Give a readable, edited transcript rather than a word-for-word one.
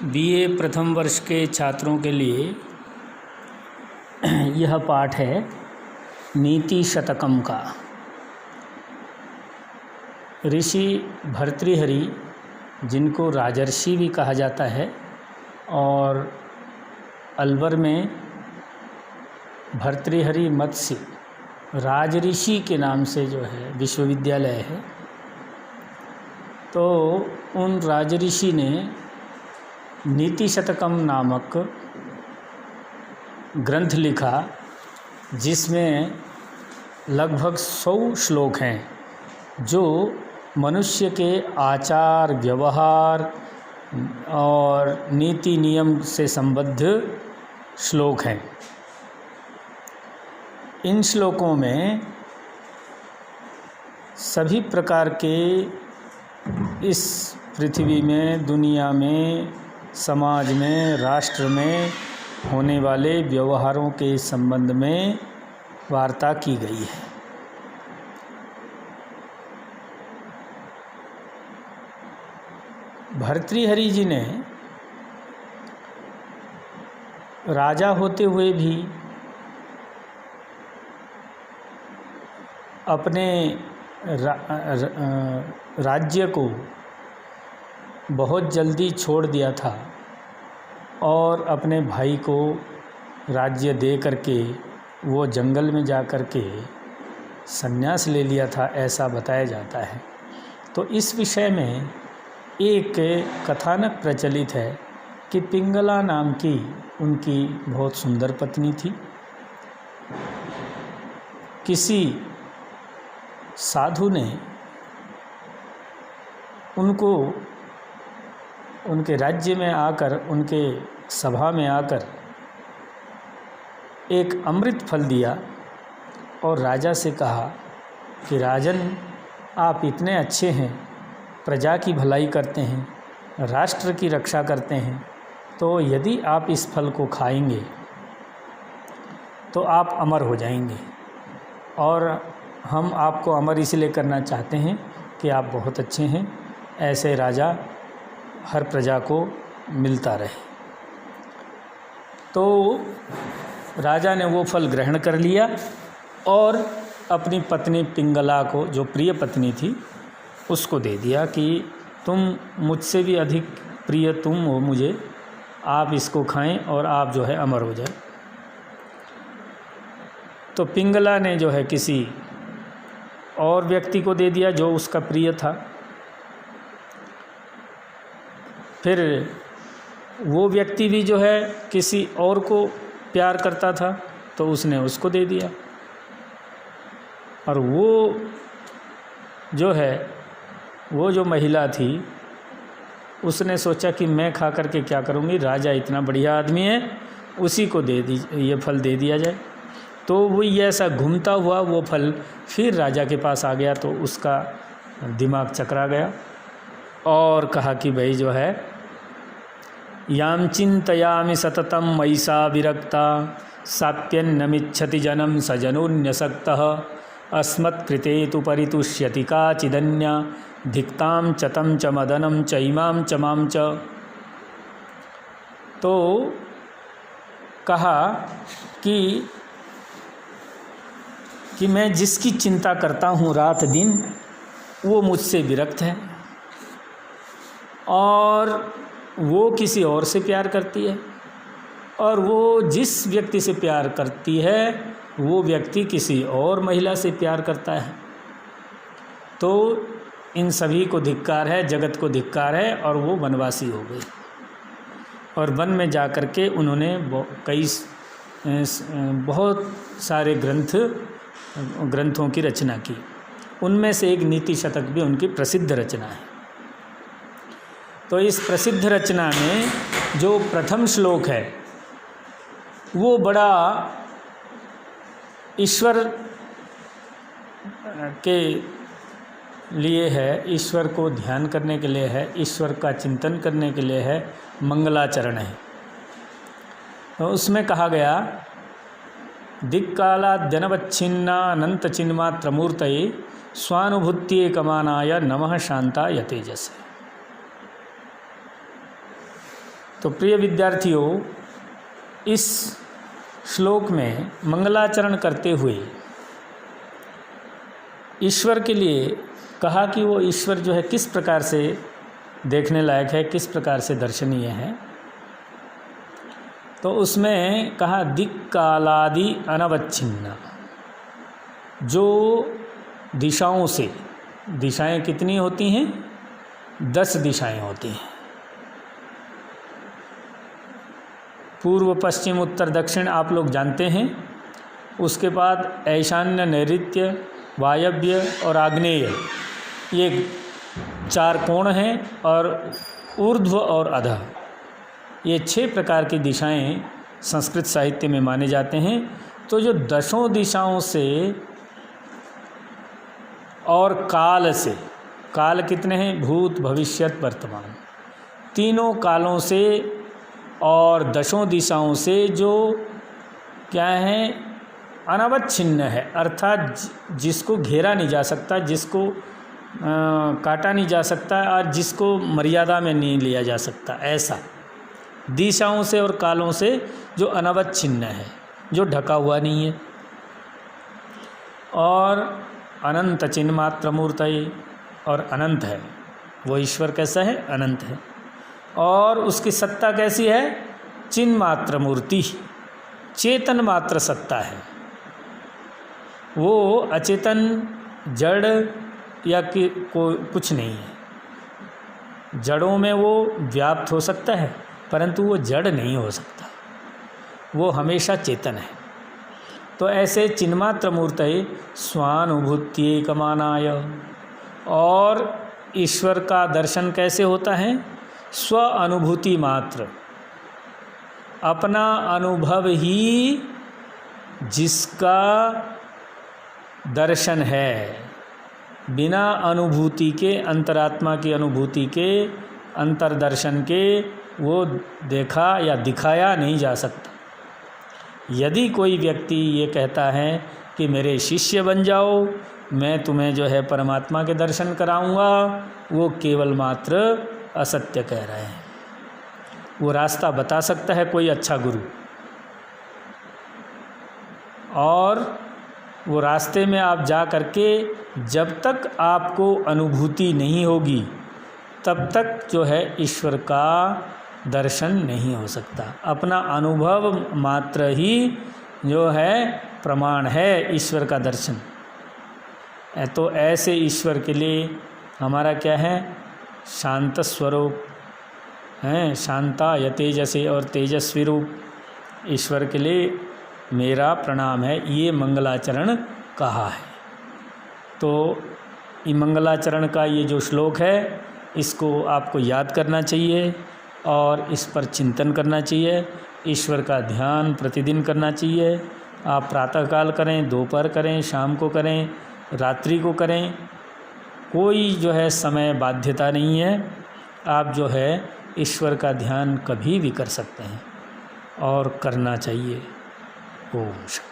BA प्रथम वर्ष के छात्रों के लिए यह पाठ है नीति शतकम का। ऋषि भर्तृहरि, जिनको राजर्षि भी कहा जाता है, और अलवर में भर्तृहरि मत्स्य राजऋषि के नाम से जो है विश्वविद्यालय है, तो उन राजऋषि ने नीति शतकम नामक ग्रंथ लिखा, जिसमें लगभग 100 श्लोक हैं जो मनुष्य के आचार व्यवहार और नीति नियम से संबद्ध श्लोक हैं। इन श्लोकों में सभी प्रकार के इस पृथ्वी में, दुनिया में, समाज में, राष्ट्र में होने वाले व्यवहारों के संबंध में वार्ता की गई है। भर्तृहरि जी ने राजा होते हुए भी अपने राज्य को बहुत जल्दी छोड़ दिया था और अपने भाई को राज्य दे करके वो जंगल में जा कर के संन्यास ले लिया था, ऐसा बताया जाता है। तो इस विषय में एक कथानक प्रचलित है कि पिंगला नाम की उनकी बहुत सुंदर पत्नी थी। किसी साधु ने उनको उनके राज्य में आकर, उनके सभा में आकर एक अमृत फल दिया और राजा से कहा कि राजन, आप इतने अच्छे हैं, प्रजा की भलाई करते हैं, राष्ट्र की रक्षा करते हैं, तो यदि आप इस फल को खाएंगे तो आप अमर हो जाएंगे, और हम आपको अमर इसलिए करना चाहते हैं कि आप बहुत अच्छे हैं। ऐसे राजा हर प्रजा को मिलता रहे। तो राजा ने वो फल ग्रहण कर लिया और अपनी पत्नी पिंगला को, जो प्रिय पत्नी थी, उसको दे दिया कि तुम मुझसे भी अधिक प्रिय तुम हो मुझे, आप इसको खाएं और आप जो है अमर हो जाए। तो पिंगला ने जो है किसी और व्यक्ति को दे दिया जो उसका प्रिय था। फिर वो व्यक्ति भी जो है किसी और को प्यार करता था, तो उसने उसको दे दिया। और वो जो महिला थी, उसने सोचा कि मैं खा करके क्या करूँगी, राजा इतना बढ़िया आदमी है, उसी को ये फल दे दिया जाए। तो वो ऐसा घूमता हुआ वो फल फिर राजा के पास आ गया, तो उसका दिमाग चकरा गया और कहा कि भाई जो है, याम चिंतयामि सततम मयिसा विरक्ता साप्यन्नमिच्छति जनम सजनोन्यसक्तः अस्मत्कृते तु परितुष्यति काचिदन्या धिक्तां च तं च मदनं च इमां च मां च। तो कहा कि मैं जिसकी चिंता करता हूँ रात दिन, वो मुझसे विरक्त है, और वो किसी और से प्यार करती है, और वो जिस व्यक्ति से प्यार करती है वो व्यक्ति किसी और महिला से प्यार करता है। तो इन सभी को धिक्कार है, जगत को धिक्कार है, और वो वनवासी हो गई। और वन में जा कर के उन्होंने बहुत सारे ग्रंथों की रचना की। उनमें से एक नीति शतक भी उनकी प्रसिद्ध रचना है। तो इस प्रसिद्ध रचना में जो प्रथम श्लोक है वो बड़ा ईश्वर के लिए है, ईश्वर को ध्यान करने के लिए है, ईश्वर का चिंतन करने के लिए है, मंगलाचरण है। तो उसमें कहा गया, दिक्कालाद्यनवच्छिन्ना अनंत चिन्मात्रमूर्तये स्वानुभूत्येकमानाय नमः शांताय तेजसे। तो प्रिय विद्यार्थियों, इस श्लोक में मंगलाचरण करते हुए ईश्वर के लिए कहा कि वो ईश्वर जो है किस प्रकार से देखने लायक है, किस प्रकार से दर्शनीय है। तो उसमें कहा दिक्कालादि अनवच्छिन्न, जो दिशाओं से, दिशाएं कितनी होती हैं? 10 दिशाएं होती हैं। पूर्व पश्चिम उत्तर दक्षिण आप लोग जानते हैं। उसके बाद ईशान्य नैऋत्य वायव्य और आग्नेय, ये 4 कोण हैं, और ऊर्ध्व और अधः, ये 6 प्रकार की दिशाएं संस्कृत साहित्य में माने जाते हैं। तो जो 10 दिशाओं से और काल से, काल कितने हैं? भूत भविष्यत वर्तमान, तीनों कालों से और 10 दिशाओं से जो क्या है? अनवच्छिन्न है, अर्थात जिसको घेरा नहीं जा सकता, जिसको काटा नहीं जा सकता और जिसको मर्यादा में नहीं लिया जा सकता, ऐसा दिशाओं से और कालों से जो अनवच्छिन्न है, जो ढका हुआ नहीं है। और अनंत चिन्ह मात्र मूर्तये, और अनंत है वो ईश्वर। कैसा है? अनंत है। और उसकी सत्ता कैसी है? चिन्ह मात्र मूर्ति, चेतन मात्र सत्ता है। वो अचेतन जड़ या कि कुछ नहीं है। जड़ों में वो व्याप्त हो सकता है, परंतु वो जड़ नहीं हो सकता, वो हमेशा चेतन है। तो ऐसे चिन्मात्र मूर्तये स्वानुभूत्येकमानाय, और ईश्वर का दर्शन कैसे होता है? स्व अनुभूति मात्र, अपना अनुभव ही जिसका दर्शन है, बिना अनुभूति के, अंतरात्मा की अनुभूति के, अंतर्दर्शन के वो देखा या दिखाया नहीं जा सकता। यदि कोई व्यक्ति ये कहता है कि मेरे शिष्य बन जाओ, मैं तुम्हें जो है परमात्मा के दर्शन कराऊंगा, वो केवल मात्र असत्य कह रहे हैं। वो रास्ता बता सकता है कोई अच्छा गुरु, और वो रास्ते में आप जा करके जब तक आपको अनुभूति नहीं होगी तब तक जो है ईश्वर का दर्शन नहीं हो सकता। अपना अनुभव मात्र ही जो है प्रमाण है ईश्वर का दर्शन। तो ऐसे ईश्वर के लिए हमारा क्या है? शांत स्वरूप हैं, शांता या तेजसे, और तेजस्वी रूप ईश्वर के लिए मेरा प्रणाम है। ये मंगलाचरण कहा है। तो ये मंगलाचरण का ये जो श्लोक है, इसको आपको याद करना चाहिए और इस पर चिंतन करना चाहिए। ईश्वर का ध्यान प्रतिदिन करना चाहिए। आप प्रातःकाल करें, दोपहर करें, शाम को करें, रात्रि को करें, कोई जो है समय बाध्यता नहीं है। आप जो है ईश्वर का ध्यान कभी भी कर सकते हैं और करना चाहिए। ओम शांति।